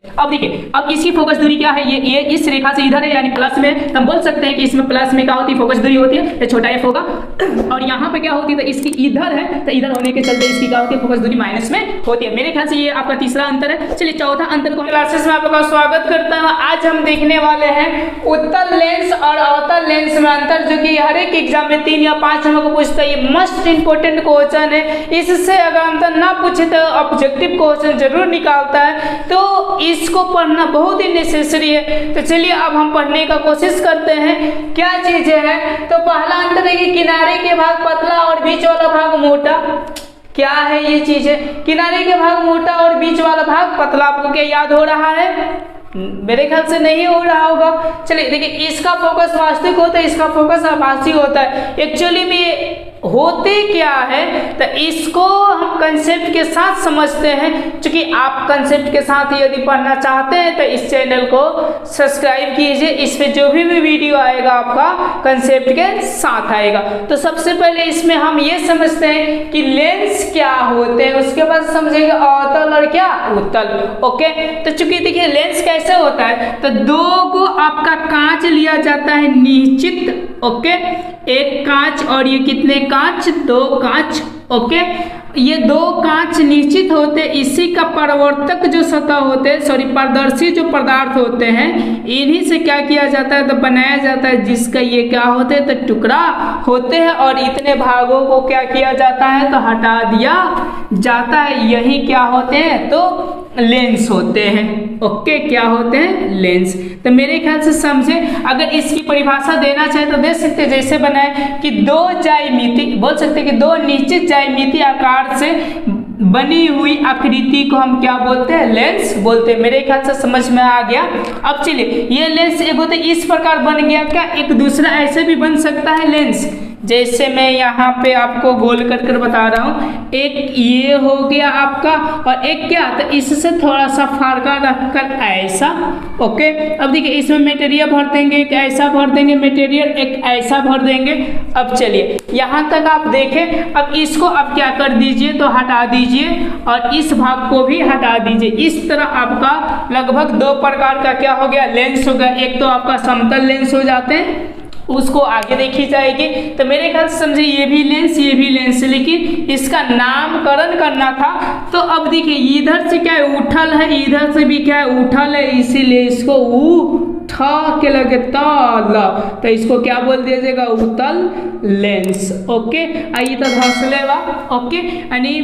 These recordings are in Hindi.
अब देखिए, अब इसकी फोकस दूरी क्या है, ये इस रेखा से इधर है यानी प्लस में, हम बोल सकते हैं कि इसमें प्लस में क्या होती है, फोकस दूरी होती है, ये छोटा एफ होगा। और यहाँ पे क्या होती है, तो इसकी इधर है, तो इधर होने के चलते इसकी क्या होती है, फोकस दूरी माइनस में होती है। मेरे ख्याल से ये आपका तीसरा अंतर है। चलिए चौथा अंतर को क्लासेस में आपका स्वागत करता हूँ। आज हम देखने वाले हैं उत्तल लेंस और अवतल लेंस में अंतर, जो कि हर एक एग्जाम में 3 या 5 हमको पूछता है। ये मस्ट इंपोर्टेंट क्वेश्चन है, इससे अगर अंतर ना पूछे तो ऑब्जेक्टिव क्वेश्चन जरूर निकालता है, तो इसको पढ़ना बहुत ही नेसेसरी है। तो चलिए अब हम पढ़ने का कोशिश करते हैं क्या चीजें हैं। तो पहला अंतर है कि किनारे के भाग पतला और बीच वाला भाग मोटा। क्या है ये चीजें, किनारे के भाग मोटा और बीच वाला भाग पतला। आपको क्या याद हो रहा है? मेरे ख्याल से नहीं हो रहा होगा। चलिए देखिए, इसका फोकस वास्तविक होता है, इसका फोकस आभासी होता है। एक्चुअली में होते क्या है, तो इसको हम कंसेप्ट के साथ समझते हैं। क्योंकि आप कंसेप्ट के साथ यदि पढ़ना चाहते हैं तो इस चैनल को सब्सक्राइब कीजिए, इस पे जो भी वीडियो आएगा आपका कंसेप्ट के साथ आएगा। तो सबसे पहले इसमें हम ये समझते हैं कि लेंस क्या होते हैं, उसके बाद समझेंगे अवतल और क्या उत्तल। ओके, तो चूंकि देखिए लेंस कैसे होता है, तो दो को आपका कांच लिया जाता है निश्चित। ओके, एक कांच और ये कितने कांच, 2 कांच। ओके, ये 2 कांच निश्चित होते, इसी का परावर्तक जो सतह होते हैं, सॉरी पारदर्शी जो पदार्थ होते हैं, इन्हीं से क्या किया जाता है, तो बनाया जाता है, जिसका ये क्या होते हैं, तो टुकड़ा होते हैं। और इतने भागों को क्या किया जाता है, तो हटा दिया जाता है। यही क्या होते हैं, तो लेंस होते हैं। ओके, क्या होते हैं, लेंस। तो मेरे ख्याल से समझे। अगर इसकी परिभाषा देना चाहे तो दे सकते, जैसे बनाए कि 2 ज्यामिति, बोल सकते हैं कि 2 निश्चित ज्यामिति आकार से बनी हुई आकृति को हम क्या बोलते हैं, लेंस बोलते हैं। मेरे ख्याल से समझ में आ गया। अब चलिए, ये लेंस एक होता है इस प्रकार बन गया, क्या एक दूसरा ऐसे भी बन सकता है लेंस, जैसे मैं यहाँ पे आपको गोल कर बता रहा हूँ। एक ये हो गया आपका, और एक क्या, तो इससे थोड़ा सा फाड़का रखकर ऐसा। ओके, अब देखिए इसमें मटेरियल भर देंगे, एक ऐसा भर देंगे मटेरियल, एक ऐसा भर देंगे। अब चलिए यहाँ तक आप देखें। अब इसको आप क्या कर दीजिए, तो हटा दीजिए, और इस भाग को भी हटा दीजिए। इस तरह आपका लगभग 2 प्रकार का क्या हो गया, लेंस हो गया। एक तो आपका समतल लेंस हो जाते हैं, उसको आगे देखी जाएगी। तो मेरे ख्याल से समझे ये भी लेंस, ये भी लेंस, लेकिन इसका नामकरण करना था। तो अब देखिए इधर से क्या है, उठल है, इधर से भी क्या है, उठल है, इसीलिए इसको उठा के लगे ताला, तो इसको क्या बोल दिया जाएगा, उत्तल लेंस। ओके, आइए तो धसलेवा। ओके, यानी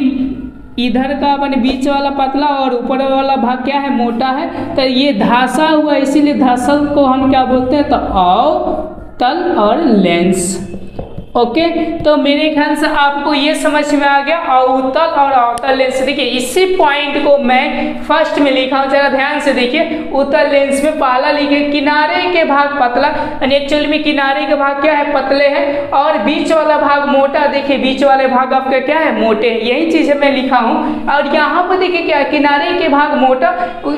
इधर का अपने बीच वाला पतला और ऊपर वाला भाग क्या है, मोटा है। तो ये धासा हुआ, इसीलिए धासल को हम क्या बोलते हैं, तो अवतल और लेंस। ओके, तो मेरे ख्याल से आपको ये समझ में आ गया अवतल और अवतल लेंस। देखिए इसी पॉइंट को मैं फर्स्ट में लिखा हूँ, जरा ध्यान से देखिए। उत्तल लेंस में पहला लिखे किनारे के भाग पतला, यानी एक्चुअली में किनारे के भाग क्या है, पतले हैं, और बीच वाला भाग मोटा। देखिए बीच वाले भाग आपके क्या है, मोटे हैं। यही चीज़ मैं लिखा हूँ। और यहाँ पर देखिए क्या है, किनारे के भाग मोटा,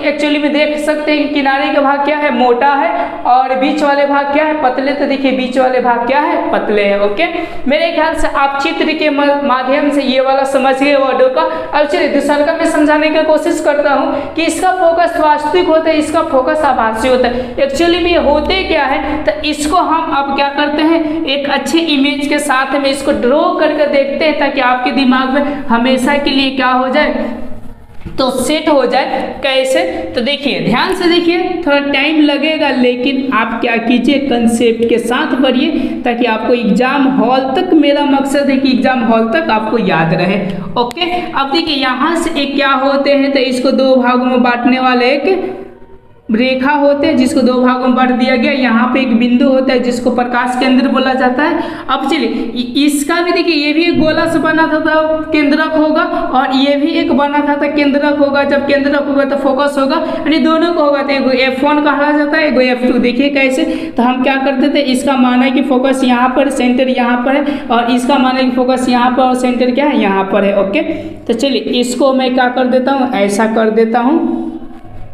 एक्चुअली में देख सकते हैं कि किनारे का भाग क्या है, मोटा है, और बीच वाले भाग क्या है, पतले। तो देखिए बीच वाले भाग क्या है, पतले हैं। ओके, मेरे ख्याल से आप चित्र के माध्यम से ये वाला समझ गए वर्डों का। अब चलिए दूसरा का मैं समझाने की कोशिश करता हूँ कि इसका फोकस वास्तविक होता है, इसका फोकस आभासी होता है। एक्चुअली में होते क्या है, तो इसको हम अब क्या करते हैं, एक अच्छे इमेज के साथ में इसको ड्रॉ करके देखते हैं, ताकि आपके दिमाग में हमेशा के लिए क्या हो जाए, तो सेट हो जाए। कैसे, तो देखिए ध्यान से देखिए, थोड़ा टाइम लगेगा, लेकिन आप क्या कीजिए, कंसेप्ट के साथ पढ़िए, ताकि आपको एग्जाम हॉल तक, मेरा मकसद है कि एग्जाम हॉल तक आपको याद रहे। ओके, अब देखिए यहाँ से एक क्या होते हैं, तो इसको 2 भागों में बांटने वाले एक रेखा होते हैं, जिसको 2 भागों में बांट दिया गया। यहाँ पे एक बिंदु होता है जिसको प्रकाश केंद्र बोला जाता है। अब चलिए इसका भी देखिए, ये भी एक गोला से बना था, तो केंद्रक होगा, और ये भी एक बना था, तो केंद्रक होगा। जब केंद्रक होगा तो फोकस होगा, यानी दोनों को होगा। तो एगो F1 कहा जाता है, एगो F2। देखिए कैसे, तो हम क्या करते थे, इसका माना है कि फोकस यहाँ पर, सेंटर यहाँ पर है, और इसका माना है कि फोकस यहाँ पर और सेंटर क्या है, यहाँ पर है। ओके, तो चलिए इसको मैं क्या कर देता हूँ, ऐसा कर देता हूँ।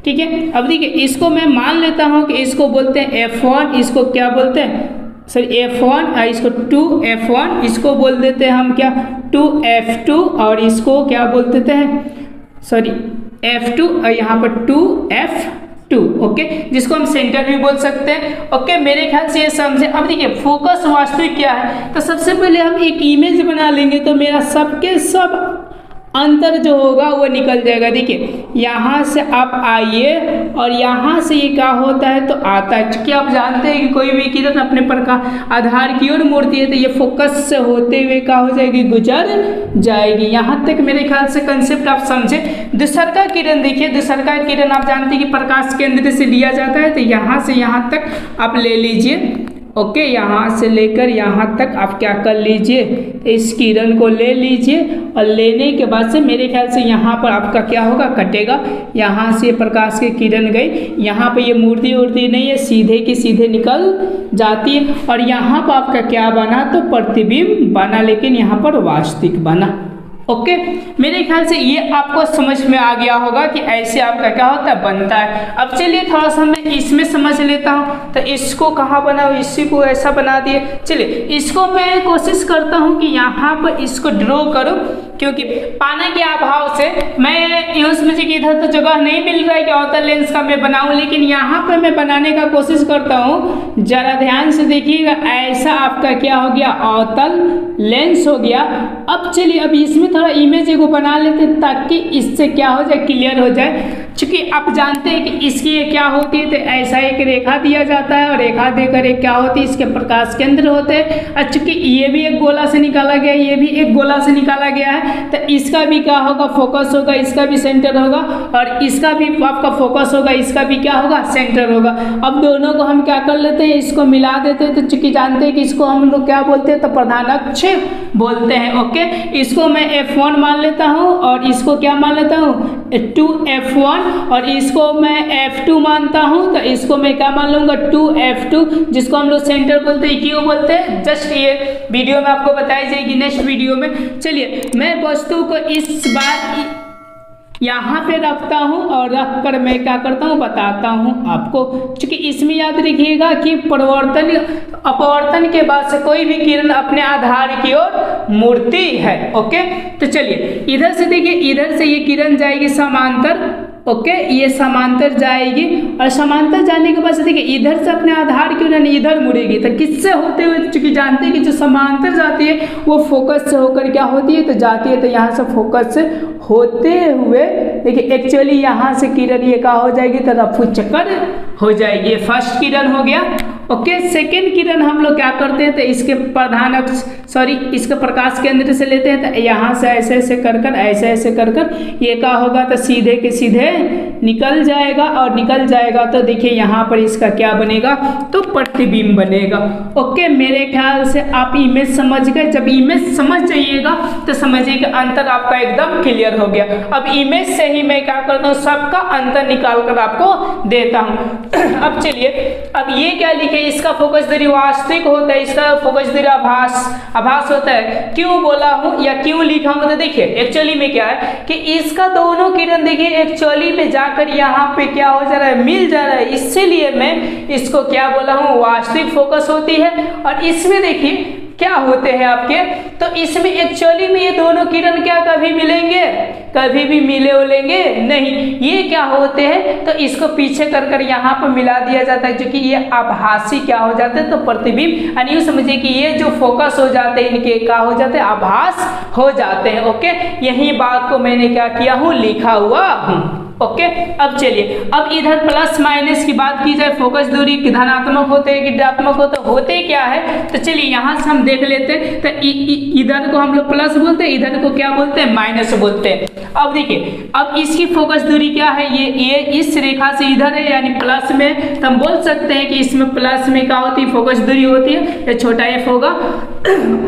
ठीक है, अब देखिए इसको मैं मान लेता हूँ कि इसको बोलते हैं F1, इसको क्या बोलते हैं, सॉरी F1, इसको 2F1, इसको बोल देते हैं हम क्या, 2F2, और इसको क्या बोल देते हैं, सॉरी F2 और यहाँ पर 2F2, ओके, जिसको हम सेंटर भी बोल सकते हैं। ओके, मेरे ख्याल से ये समझे। अब देखिए फोकस वास्तविक क्या है, तो सबसे पहले हम एक इमेज बना लेंगे तो मेरा सबके सब अंतर जो होगा वो निकल जाएगा। देखिए यहाँ से आप आइए और यहाँ से ये क्या होता है तो आता है, क्योंकि आप जानते हैं कि कोई भी किरण अपने प्रकाश आधार की ओर मुड़ती है तो ये फोकस से होते हुए क्या हो जाएगी, गुजर जाएगी। यहाँ तक मेरे ख्याल से कंसेप्ट आप समझे। दूसरा किरण देखिए, दूसरा किरण आप जानते हैं कि प्रकाश केंद्र से लिया जाता है, तो यहाँ से यहाँ तक आप ले लीजिए। ओके, यहाँ से लेकर यहाँ तक आप क्या कर लीजिए, इस किरण को ले लीजिए और लेने के बाद से मेरे ख्याल से यहाँ पर आपका क्या होगा, कटेगा। यहाँ से प्रकाश की किरण गई, यहाँ पे ये मूर्ति उड़ती नहीं है, सीधे की सीधे निकल जाती है और यहाँ पर आपका क्या बना तो प्रतिबिंब बना, लेकिन यहाँ पर वास्तविक बना। ओके, मेरे ख्याल से ये आपको समझ में आ गया होगा कि ऐसे आपका क्या होता है, बनता है। अब चलिए थोड़ा सा मैं इसमें समझ लेता हूँ, तो इसको कहाँ बनाऊँ, इसी को ऐसा बना दिए। चलिए इसको मैं कोशिश करता हूँ कि यहाँ पर इसको ड्रॉ करूँ, क्योंकि पानी के अभाव से मैं यूँ समझिए कि इधर तो जगह नहीं मिल रहा है कि अवतल लेंस का मैं बनाऊँ, लेकिन यहाँ पर मैं बनाने का कोशिश करता हूँ। जरा ध्यान से देखिएगा, ऐसा आपका क्या हो गया, अवतल लेंस हो गया। अब चलिए अब इसमें थोड़ा इमेज को बना लेते हैं ताकि इससे क्या हो जाए, क्लियर हो जाए। क्योंकि आप जानते हैं कि इसकी ये क्या होती है, तो ऐसा एक रेखा दिया जाता है और रेखा देकर एक क्या होती है, इसके प्रकाश केंद्र होते हैं। और चूंकि ये भी एक गोला से निकाला गया, ये भी एक गोला से निकाला गया है, तो इसका भी क्या होगा, फोकस होगा, इसका भी सेंटर होगा और इसका भी आपका फोकस होगा, इसका भी क्या होगा, सेंटर होगा। अब दोनों को हम क्या कर लेते हैं, इसको मिला देते हैं। तो चूंकि जानते हैं कि इसको हम लोग क्या बोलते हैं, तो प्रधान अक्ष बोलते हैं। ओके, इसको मैं F1 मान लेता हूँ और इसको क्या मान लेता हूँ, 2F1 और इसको मैं F2 मानता हूँ, तो इसको मैं क्या मान लूँगा, 2F2, जिसको हम लोग सेंटर बोलते हैं, क्यों बोलते हैं, जस्ट ये वीडियो में आपको बताई जाएगी नेक्स्ट वीडियो में। चलिए मैं वस्तु को इस बार यहाँ पे रखता हूँ और रख कर मैं क्या करता हूँ, बताता हूँ आपको। क्योंकि इसमें याद रखिएगा कि परिवर्तन अपवर्तन के बाद से कोई भी किरण अपने आधार की ओर मुड़ती है। ओके, तो चलिए इधर से देखिए, इधर से ये किरण जाएगी समांतर। ओके, ये समांतर जाएगी और समांतर जाने के बाद से देखिए इधर से अपने आधार की ओर इधर मुड़ेगी। तो किससे होते हुए, चूंकि जानते हैं कि जो समांतर जाती है वो फोकस से होकर क्या होती है, तो जाती है। तो यहाँ से फोकस से होते हुए देखिए एक्चुअली यहाँ से किरण ये क्या हो जाएगी, तो रफू चक्कर हो जाएगी। ये फर्स्ट किरण हो गया। ओके, सेकेंड किरण हम लोग क्या करते हैं, तो इसके प्रधान अक्ष इसके प्रकाश केंद्र से लेते हैं, तो यहाँ से ऐसे ऐसे कर कर ऐसे ऐसे कर कर ये क्या होगा, तो सीधे के सीधे निकल जाएगा और निकल जाएगा। तो देखिए यहाँ पर इसका क्या बनेगा, तो प्रतिबिंब बनेगा। ओके, मेरे ख्याल से आप इमेज समझ गए। जब इमेज समझ जाइएगा तो समझिए कि अंतर आपका एकदम क्लियर हो गया। अब इमेज से ही मैं क्या करता हूँ, सबका अंतर निकाल कर आपको देता हूँ। अब चलिए, अब ये क्या लिखे, इसका फोकस दूरी वास्तविक होता है, इसका फोकस दूरी आभास होता है। क्यों बोला हूँ या क्यों लिखा हूँ, तो देखिए एक्चुअली में क्या है कि इसका दोनों किरण देखिए एक्चुअली में जाकर यहाँ पे क्या हो जा रहा है, मिल जा रहा है। इसीलिए मैं इसको क्या बोला हूँ, वास्तविक फोकस होती है। और इसमें देखिए क्या होते हैं आपके, तो इसमें एक्चुअली में ये दोनों किरण क्या कभी मिलेंगे, कभी भी मिले उलेंगे नहीं। ये क्या होते हैं, तो इसको पीछे कर कर यहाँ पर मिला दिया जाता है, जो कि ये आभासी क्या हो जाते हैं, तो प्रतिबिंब। यानी समझिए कि ये जो फोकस हो जाते हैं इनके क्या हो जाते हैं, आभास हो जाते हैं। ओके, यही बात को मैंने क्या किया हूँ, लिखा हुआ हूँ। ओके, अब चलिए, अब इधर प्लस माइनस की बात की जाए, फोकस दूरी धनात्मक होते हैं कि ऋणात्मक होते क्या है, तो चलिए यहाँ से हम देख लेते हैं। तो इधर को हम लोग प्लस बोलते हैं, इधर को क्या बोलते हैं, माइनस बोलते हैं। अब देखिए, अब इसकी फोकस दूरी क्या है, ये इस रेखा से इधर है, यानी प्लस में। तो हम बोल सकते हैं कि इसमें प्लस में क्या होती है, फोकस दूरी होती है, ये छोटा f होगा।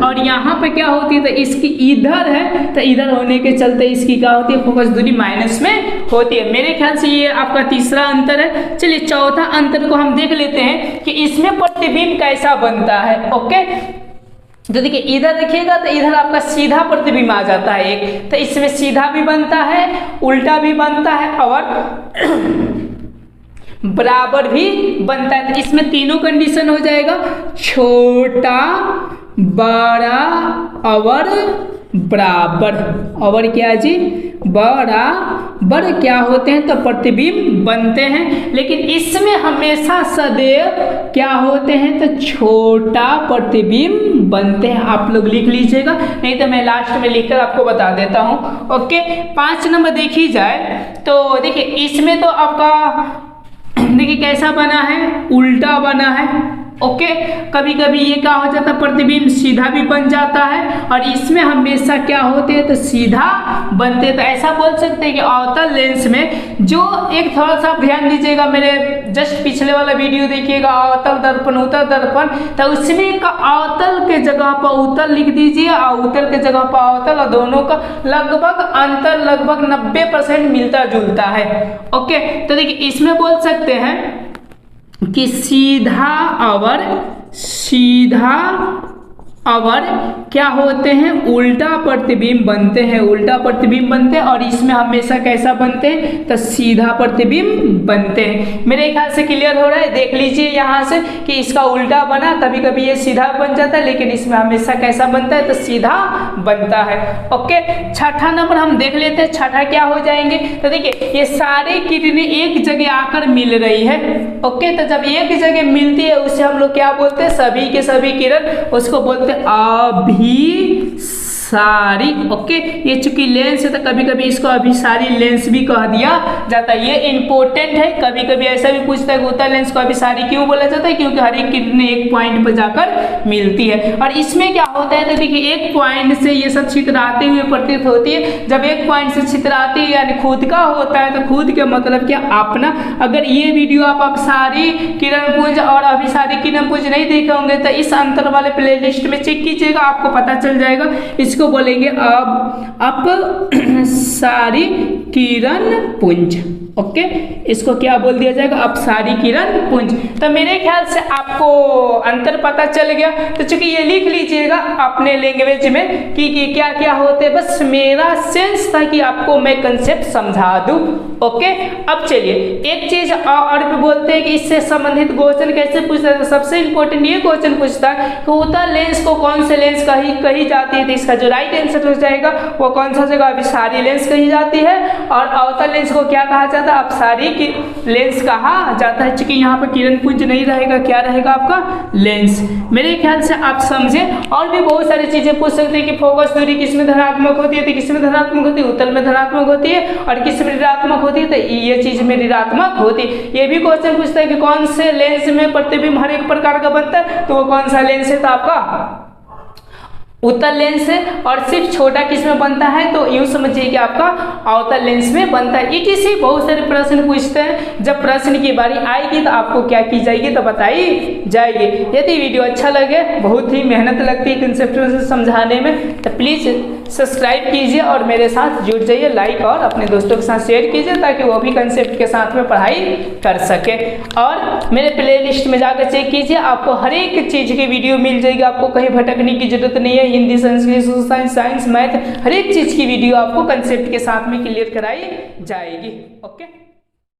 और यहाँ पे क्या होती है, तो इसकी इधर है, तो इधर होने के चलते इसकी क्या होती है, फोकस दूरी माइनस में होती है। मेरे ख्याल से ये आपका तीसरा अंतर है। चलिए चौथा अंतर को हम देख लेते हैं कि इसमें प्रतिबिंब कैसा बनता है। ओके, तो देखिए इधर देखिएगा तो इधर आपका सीधा प्रतिबिंब आ जाता है एक, तो इसमें सीधा भी बनता है, उल्टा भी बनता है और बराबर भी बनता है। तो इसमें तीनों कंडीशन हो जाएगा, छोटा, बड़ा और बराबर, और क्या जी, बराबर क्या होते हैं तो प्रतिबिंब बनते हैं। लेकिन इसमें हमेशा सदैव क्या होते हैं तो छोटा प्रतिबिंब बनते हैं। आप लोग लिख लीजिएगा, नहीं तो मैं लास्ट में लिखकर आपको बता देता हूँ। ओके, 5 नंबर देखी जाए तो देखिए इसमें तो आपका देखिए कैसा बना है, उल्टा बना है। ओके, कभी कभी ये क्या हो जाता है प्रतिबिंब सीधा भी बन जाता है, और इसमें हमेशा क्या होते हैं तो सीधा बनते हैं। तो ऐसा बोल सकते हैं कि अवतल लेंस में जो एक थोड़ा सा ध्यान दीजिएगा, मेरे जस्ट पिछले वाला वीडियो देखिएगा अवतल दर्पण उत्तल दर्पण, तो उसमें का अवतल के जगह पर उत्तल लिख दीजिए और उत्तल के जगह पर अवतल, और दोनों का लगभग अंतर लगभग 90% मिलता जुलता है। ओके, तो देखिए इसमें बोल सकते हैं कि सीधा अवर क्या होते हैं, उल्टा प्रतिबिंब बनते हैं, उल्टा प्रतिबिंब बनते हैं। और इसमें हमेशा कैसा बनते हैं तो सीधा प्रतिबिंब बनते हैं। मेरे ख्याल से क्लियर हो रहा है, देख लीजिए यहाँ से कि इसका उल्टा बना, कभी कभी ये सीधा बन जाता है, लेकिन इसमें हमेशा कैसा बनता है तो सीधा बनता है। ओके, छठा नंबर हम देख लेते हैं, छठा क्या हो जाएंगे तो देखिए ये सारे किरणें एक जगह आकर मिल रही है। ओके, तो जब एक जगह मिलती है उसे हम लोग क्या बोलते हैं, सभी के सभी किरण, उसको बोलते हैं अभिसारी। ओके, ये चूंकि लेंस है तो कभी कभी इसको अभिसारी लेंस भी कह दिया जाता है, ये इंपॉर्टेंट है। कभी कभी ऐसा भी पूछता है कि उत्तल लेंस को अभिसारी क्यों बोला जाता है, क्योंकि हर एक किरण एक पॉइंट पर जाकर मिलती है। और इसमें क्या होता है तो देखिए एक पॉइंट से ये सब छितराते हुए प्रतीत होती है। जब एक पॉइंट से छितराती है यानी खुद का होता है, तो खुद के मतलब क्या, अपना। अगर ये वीडियो आप अभिसारी किरणपुंज और अभिसारी किरणपुंज नहीं देखे होंगे तो इस अंतर वाले प्लेलिस्ट में चेक कीजिएगा, आपको पता चल जाएगा। इसको बोलेंगे अपसारी किरणपुंज। ओके, इसको क्या बोल दिया जाएगा, अपसारी किरणपुंज। तो मेरे ख्याल से आपको अंतर पता चल गया। तो चूंकि ये लिख लीजिएगा अपने लैंग्वेज में कि क्या क्या होते हैं, बस मेरा सेंस था कि आपको मैं कंसेप्ट समझा दूं। ओके, अब चलिए एक चीज और भी बोलते हैं कि इससे संबंधित क्वेश्चन कैसे पूछता है। सबसे इंपॉर्टेंट ये क्वेश्चन पूछता है कि उत्तल लेंस को कौन से लेंस कही जाती है, तो इसका जो राइट आंसर हो जाएगा वो कौन सा जगह, अभिसारी लेंस कही जाती है। और अवतल लेंस को क्या कहा जाता है, अपसारी की लेंस कहा जाता है। चूंकि यहाँ पर किरणपुंज नहीं रहेगा, क्या रहेगा आपका लेंस। मेरे ख्याल से आप समझे। और भी बहुत सारी चीजें पूछ सकते हैं कि फोकस दूरी किसमें धनात्मक होती है, तो किसमें धनात्मक होती है, उत्तल में धनात्मक होती है, और किसमें ऋणात्मक होती है, तो ये चीज में ऋणात्मक होती है। ये भी क्वेश्चन पूछता है कि कौन से लेंस में प्रतिबिंब हर एक प्रकार का बनता है, तो वो कौन सा लेंस है, तो आपका उत्तल लेंस है। और सिर्फ छोटा किस में बनता है, तो यूं समझिए कि आपका अवतल लेंस में बनता है। ये किसी बहुत सारे प्रश्न पूछते हैं, जब प्रश्न की बारी आएगी तो आपको क्या की जाएगी तो बताई जाएगी। यदि वीडियो अच्छा लगे, बहुत ही मेहनत लगती है कंसेप्ट से समझाने में, तो प्लीज़ सब्सक्राइब कीजिए और मेरे साथ जुड़ जाइए, लाइक और अपने दोस्तों के साथ शेयर कीजिए ताकि वो भी कंसेप्ट के साथ में पढ़ाई कर सके। और मेरे प्लेलिस्ट में जाकर चेक कीजिए, आपको हर एक चीज़ की वीडियो मिल जाएगी, आपको कहीं भटकने की जरूरत नहीं है। Hindi, Sanskrit, social science, science, math, हर एक चीज़ की वीडियो आपको कंसेप्ट के साथ में क्लियर कराई जाएगी। ओके।